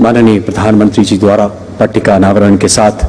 माननीय प्रधानमंत्री जी द्वारा पट्टिका अनावरण के साथ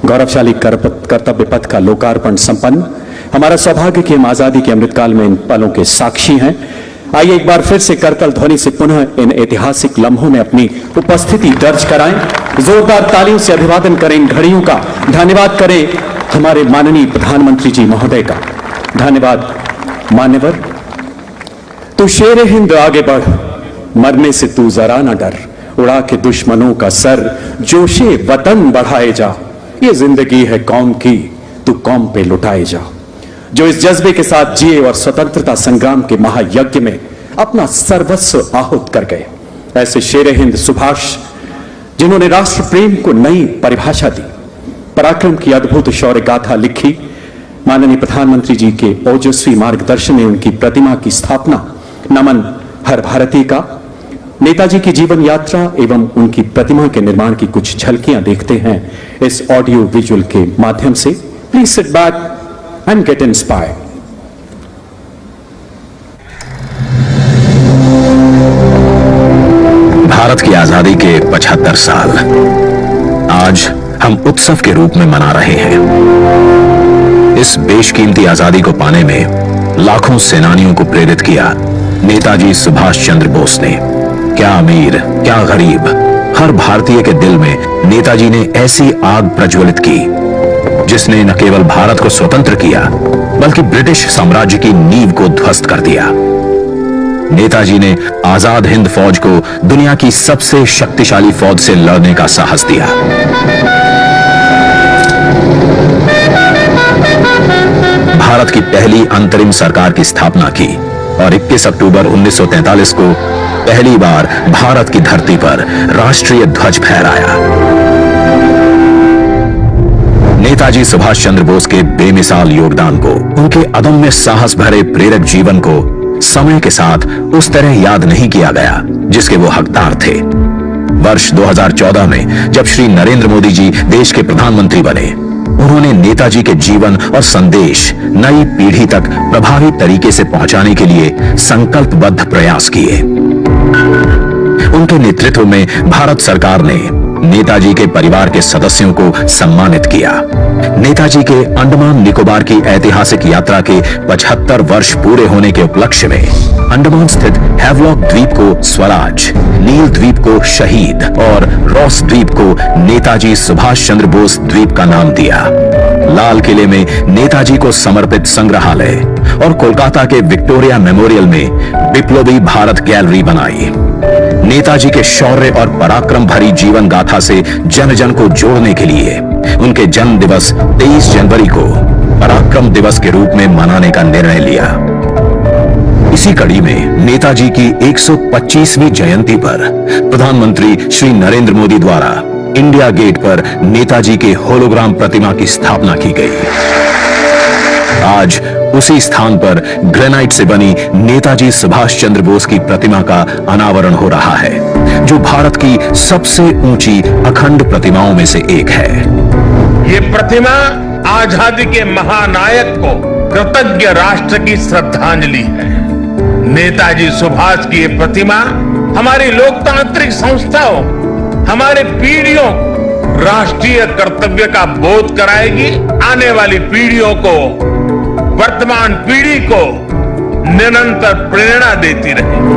गौरवशाली कर्तव्य पथ का लोकार्पण संपन्न। हमारा सौभाग्य कि हम आजादी के अमृतकाल में इन पलों के साक्षी हैं। आइए एक बार फिर से करतल ध्वनि से पुनः इन ऐतिहासिक लम्हों में अपनी उपस्थिति दर्ज कराएं। जोरदार तालियों से अभिवादन करें इन घड़ियों का। धन्यवाद करें हमारे माननीय प्रधानमंत्री जी महोदय का। धन्यवाद। मान्यवर, तू शेर हिंद आगे बढ़, मरने से तू जरा न डर, उड़ा के दुश्मनों का सर, जोशे वतन बढ़ाए जा, ये जिंदगी है कौम की, तू कौम पे लुटाए जा। जो इस जज्बे के साथ जिए और स्वतंत्रता संग्राम के महायज्ञ में अपना सर्वस्व आहूत कर गए, ऐसे शेर हिंद सुभाष, जिन्होंने राष्ट्र प्रेम को नई परिभाषा दी, पराक्रम की अद्भुत शौर्य गाथा लिखी। माननीय प्रधानमंत्री जी के ओजस्वी मार्गदर्शन में उनकी प्रतिमा की स्थापना। नमन हर भारतीय का। नेताजी की जीवन यात्रा एवं उनकी प्रतिमा के निर्माण की कुछ झलकियां देखते हैं इस ऑडियो विजुअल के माध्यम से। Please sit back and get inspired. Bharat की आजादी के 75 साल आज हम उत्सव के रूप में मना रहे हैं। इस बेशकीमती आजादी को पाने में लाखों सेनानियों को प्रेरित किया नेताजी सुभाष चंद्र बोस ने। क्या अमीर, क्या गरीब, हर भारतीय के दिल में नेताजी ने ऐसी आग प्रज्वलित की जिसने न केवल भारत को स्वतंत्र किया बल्कि ब्रिटिश साम्राज्य की नींव को ध्वस्त कर दिया। नेताजी ने आजाद हिंद फौज को दुनिया की सबसे शक्तिशाली फौज से लड़ने का साहस दिया। भारत की पहली अंतरिम सरकार की स्थापना की और 21 अक्टूबर 1943 को पहली बार भारत की धरती पर राष्ट्रीय ध्वज फहराया। नेताजी सुभाष चंद्र बोस के बेमिसाल योगदान को, उनके अदम्य साहस भरे प्रेरक जीवन को समय के साथ उस तरह याद नहीं किया गया जिसके वो हकदार थे। वर्ष 2014 में जब श्री नरेंद्र मोदी जी देश के प्रधानमंत्री बने, उन्होंने नेताजी के जीवन और संदेश नई पीढ़ी तक प्रभावी तरीके से पहुंचाने के लिए संकल्पबद्ध प्रयास किए। उनके नेतृत्व में भारत सरकार ने नेताजी के परिवार के सदस्यों को सम्मानित किया। नेताजी के अंडमान निकोबार की ऐतिहासिक यात्रा के 75 वर्ष पूरे होने के उपलक्ष्य में अंडमान स्थित हैवलॉक द्वीप को स्वराज, नील द्वीप को शहीद और रॉस द्वीप को नेताजी सुभाष चंद्र बोस द्वीप का नाम दिया। लाल किले में नेताजी को समर्पित संग्रहालय और कोलकाता के विक्टोरिया मेमोरियल में विप्लवी भारत गैलरी बनाई। नेताजी के शौर्य और पराक्रम भरी जीवन गाथा से जन जन को जोड़ने के लिए उनके जन्म दिवस 23 जनवरी को पराक्रम दिवस के रूप में मनाने का निर्णय लिया। इसी कड़ी में नेताजी की 125वीं जयंती पर प्रधानमंत्री श्री नरेंद्र मोदी द्वारा इंडिया गेट पर नेताजी के होलोग्राम प्रतिमा की स्थापना की गई। आज उसी स्थान पर ग्रेनाइट से बनी नेताजी सुभाष चंद्र बोस की प्रतिमा का अनावरण हो रहा है, जो भारत की सबसे ऊंची अखंड प्रतिमाओं में से एक है। ये प्रतिमा आजादी के महानायक को कृतज्ञ राष्ट्र की श्रद्धांजलि है। नेताजी सुभाष की ये प्रतिमा हमारी लोकतांत्रिक संस्थाओं, हमारे पीढ़ियों को राष्ट्रीय कर्तव्य का बोध कराएगी। आने वाली पीढ़ियों को, वर्तमान पीढ़ी को निरंतर प्रेरणा देती रहेगी।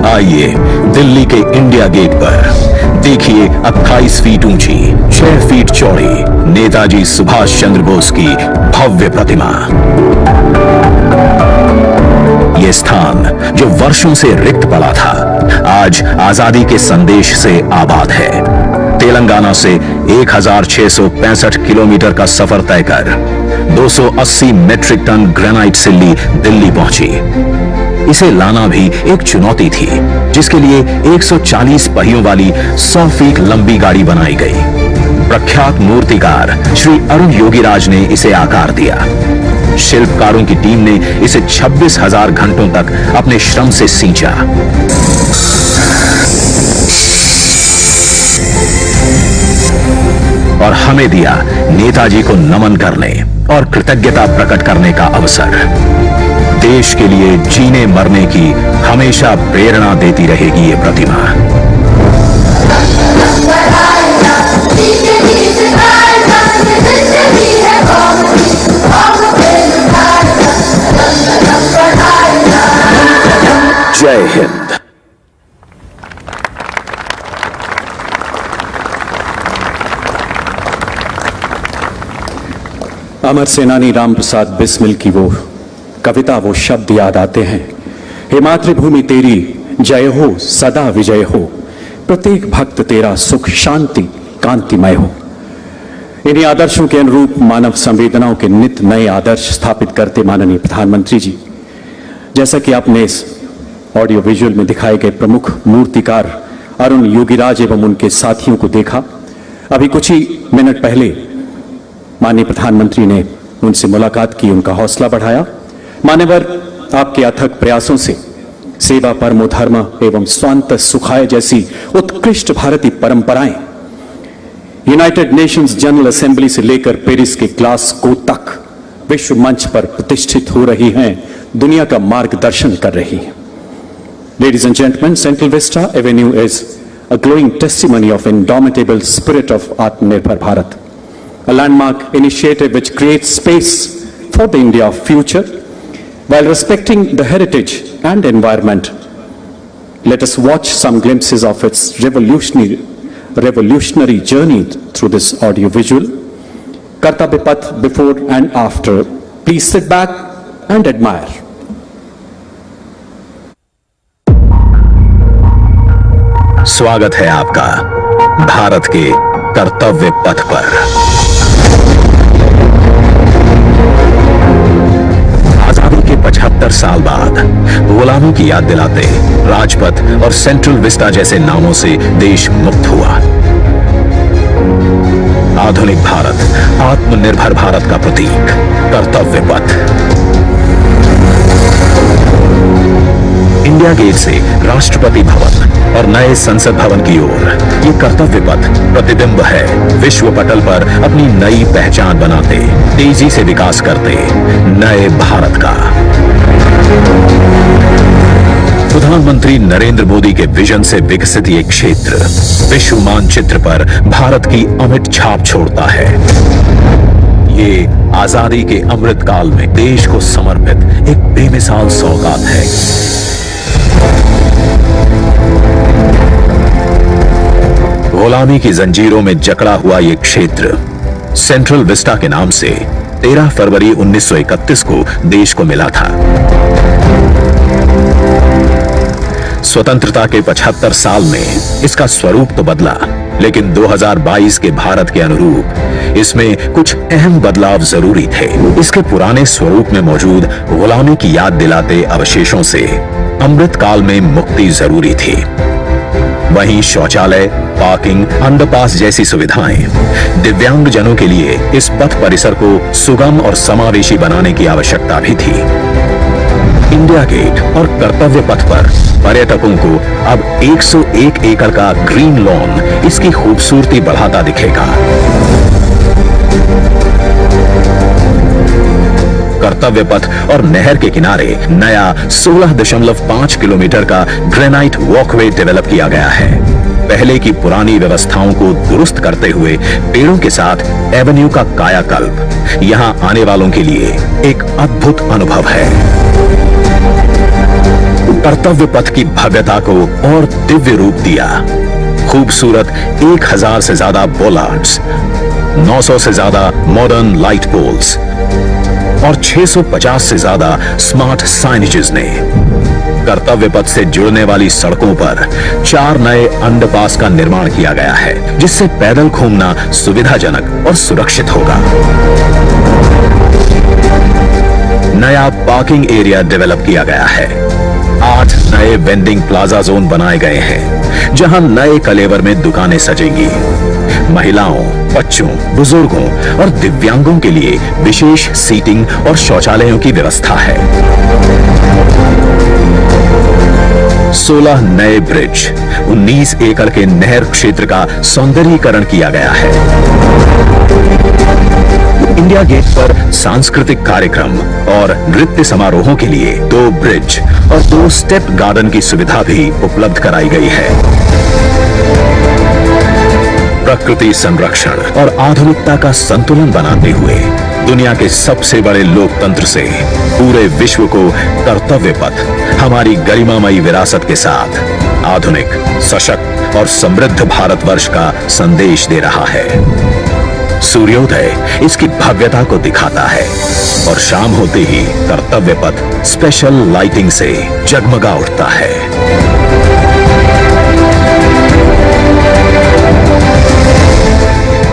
आइए दिल्ली के इंडिया गेट पर देखिए 28 फीट ऊंची, 6 फीट चौड़ी नेताजी सुभाष चंद्र बोस की भव्य प्रतिमा। यह स्थान जो वर्षों से रिक्त पड़ा था, आज आजादी के संदेश से आबाद है। तेलंगाना से 1665 किलोमीटर का सफर तय कर 280 मेट्रिक टन ग्रेनाइट सिल्ली दिल्ली पहुंची। इसे लाना भी एक चुनौती थी, जिसके लिए 140 पहियों वाली 100 फीट लंबी गाड़ी बनाई गई। प्रख्यात मूर्तिकार श्री अरुण योगीराज ने इसे आकार दिया। शिल्पकारों की टीम ने इसे 26,000 घंटों तक अपने श्रम से सींचा। और हमें दिया नेताजी को नमन करने और कृतज्ञता प्रकट करने का अवसर। देश के लिए जीने मरने की हमेशा प्रेरणा देती रहेगी ये प्रतिमा। जय हिंद। अमर सेनानी राम प्रसाद बिस्मिल की वो कविता, वो शब्द याद आते हैं। हे मातृभूमि तेरी जय हो, सदा विजय हो, प्रत्येक भक्त तेरा सुख शांति कांतिमय हो। इन्हीं आदर्शों के अनुरूप मानव संवेदनाओं के नित नए आदर्श स्थापित करते माननीय प्रधानमंत्री जी, जैसा कि आपने इस ऑडियो विजुअल में दिखाए गए प्रमुख मूर्तिकार अरुण योगीराज एवं उनके साथियों को देखा। अभी कुछ ही मिनट पहले माननीय प्रधानमंत्री ने उनसे मुलाकात की, उनका हौसला बढ़ाया। मान्यवर, आपके अथक प्रयासों से सेवा परमो धर्म एवं स्वांत सुखाय जैसी उत्कृष्ट भारतीय परंपराएं यूनाइटेड नेशंस जनरल असेंबली से लेकर पेरिस के ग्लासगो तक विश्व मंच पर प्रतिष्ठित हो रही हैं, दुनिया का मार्गदर्शन कर रही हैं। Ladies and gentlemen, Central Vista Avenue is a glowing testimony of indomitable spirit of Atmanirbhar Bharat, a landmark initiative which creates space for the India of future while respecting the heritage and environment. Let us watch some glimpses of its revolutionary journey through this audio visual. Kartavya Path before and after. Please sit back and admire. स्वागत है आपका भारत के कर्तव्य पथ पर। आजादी के 75 साल बाद गुलामी की याद दिलाते राजपथ और सेंट्रल विस्टा जैसे नामों से देश मुक्त हुआ। आधुनिक भारत, आत्मनिर्भर भारत का प्रतीक कर्तव्य पथ। इंडिया गेट से राष्ट्रपति भवन और नए संसद भवन की ओर ये कर्तव्य पथ प्रतिबिंब है विश्व पटल पर अपनी नई पहचान बनाते, तेजी से विकास करते नए भारत का। प्रधानमंत्री नरेंद्र मोदी के विजन से विकसित ये क्षेत्र विश्व मानचित्र पर भारत की अमिट छाप छोड़ता है। ये आजादी के अमृत काल में देश को समर्पित एक बेमिसाल सौगात है। गुलामी की जंजीरों में जकड़ा हुआ ये क्षेत्र सेंट्रल विस्टा के नाम से 13 फरवरी 1931 को देश को मिला था। स्वतंत्रता के 75 साल में इसका स्वरूप तो बदला, लेकिन 2022 के भारत के अनुरूप इसमें कुछ अहम बदलाव जरूरी थे। इसके पुराने स्वरूप में मौजूद गुलामी की याद दिलाते अवशेषों से अमृत काल में मुक्ति जरूरी थी। वहीं शौचालय, पार्किंग, अंडरपास जैसी सुविधाएं दिव्यांग जनों के लिए इस पथ परिसर को सुगम और समावेशी बनाने की आवश्यकता भी थी। इंडिया गेट और कर्तव्य पथ पर पर्यटकों को अब 101 एकड़ का ग्रीन लॉन इसकी खूबसूरती बढ़ाता दिखेगा। कर्तव्य पथ और नहर के किनारे नया 16.5 किलोमीटर का ग्रेनाइट वॉकवे डेवलप किया गया है। पहले की पुरानी व्यवस्थाओं को दुरुस्त करते हुए पेड़ों के साथ एवेन्यू का कायाकल्प यहां आने वालों के लिए एक अद्भुत अनुभव है। कर्तव्य पथ की भव्यता को और दिव्य रूप दिया। खूबसूरत 1000 से ज्यादा बोलार्ड्स, 900 से ज्यादा मॉडर्न लाइट पोल्स और 650 से ज्यादा स्मार्ट साइनेजेस ने कर्तव्य पथ से जुड़ने वाली सड़कों पर 4 नए अंडरपास का निर्माण किया गया है, जिससे पैदल घूमना सुविधाजनक और सुरक्षित होगा। नया पार्किंग एरिया डेवलप किया गया है। 8 नए वेंडिंग प्लाजा जोन बनाए गए हैं, जहां नए कलेवर में दुकानें सजेंगी। महिलाओं, बच्चों, बुजुर्गों और दिव्यांगों के लिए विशेष सीटिंग और शौचालयों की व्यवस्था है। 16 नए ब्रिज, 19 एकड़ के नहर क्षेत्र का सौंदर्यीकरण किया गया है। इंडिया गेट पर सांस्कृतिक कार्यक्रम और नृत्य समारोहों के लिए 2 ब्रिज और 2 स्टेप गार्डन की सुविधा भी उपलब्ध कराई गई है। प्रकृति संरक्षण और आधुनिकता का संतुलन बनाते हुए दुनिया के सबसे बड़े लोकतंत्र से पूरे विश्व को कर्तव्य पथ हमारी गरिमामयी विरासत के साथ आधुनिक, सशक्त और समृद्ध भारतवर्ष का संदेश दे रहा है। सूर्योदय इसकी भव्यता को दिखाता है और शाम होते ही कर्तव्य पथ स्पेशल लाइटिंग से जगमगा उठता है।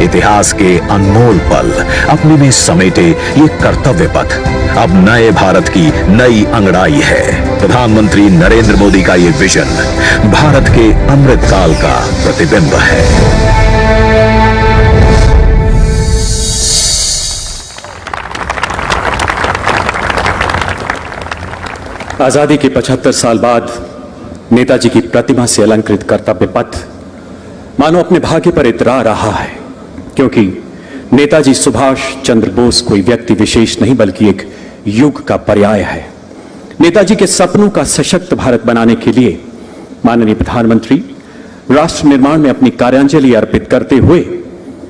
इतिहास के अनमोल पल अपने में समेटे ये कर्तव्य पथ अब नए भारत की नई अंगड़ाई है। प्रधानमंत्री नरेंद्र मोदी का ये विजन भारत के अमृतकाल का प्रतिबिंब है। आजादी के 75 साल बाद नेताजी की प्रतिमा से अलंकृत कर्तव्य पथ मानो अपने भाग्य पर इतरा रहा है, क्योंकि नेताजी सुभाष चंद्र बोस कोई व्यक्ति विशेष नहीं बल्कि एक युग का पर्याय है। नेताजी के सपनों का सशक्त भारत बनाने के लिए माननीय प्रधानमंत्री राष्ट्र निर्माण में अपनी कार्यांजलि अर्पित करते हुए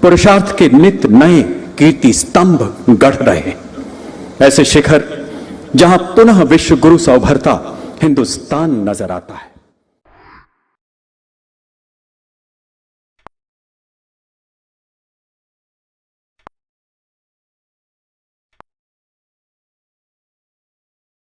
पुरुषार्थ के नित नए कीर्ति स्तंभ गढ़ रहे हैं। ऐसे शिखर जहां पुनः विश्व गुरु सा उभरता हिंदुस्तान नजर आता है।